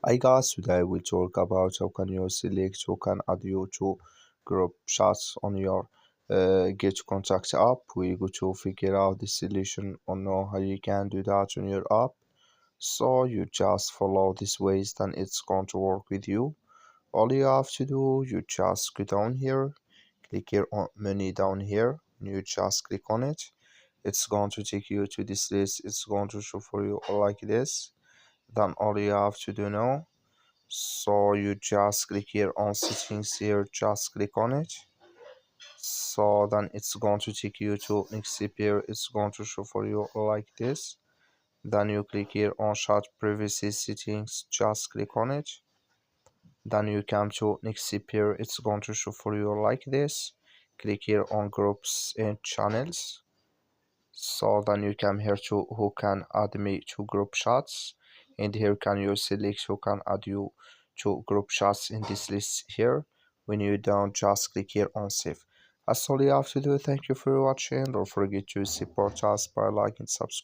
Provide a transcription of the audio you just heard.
Hi guys, today we'll talk about how can you select, who can add you to group chats on your Getcontact app. We go to figure out the solution on how you can do that on your app. So you just follow these ways, then it's going to work with you. All you have to do, you just go down here, click here on menu down here, and you just click on it. It's going to take you to this list. It's going to show for you like this. Then all you have to do now, so you just click here on settings here, just click on it. So then it's going to take you to next here. It's going to show for you like this. Then you click here on chat privacy settings, just click on it. Then you come to next here. It's going to show for you like this. Click here on groups and channels. So then you come here to who can add me to group chats, and here can you select who can add you to group chats in this list here. When you don't, just click here on save. That's all you have to do. Thank you for watching. Don't forget to support us by liking, subscribe.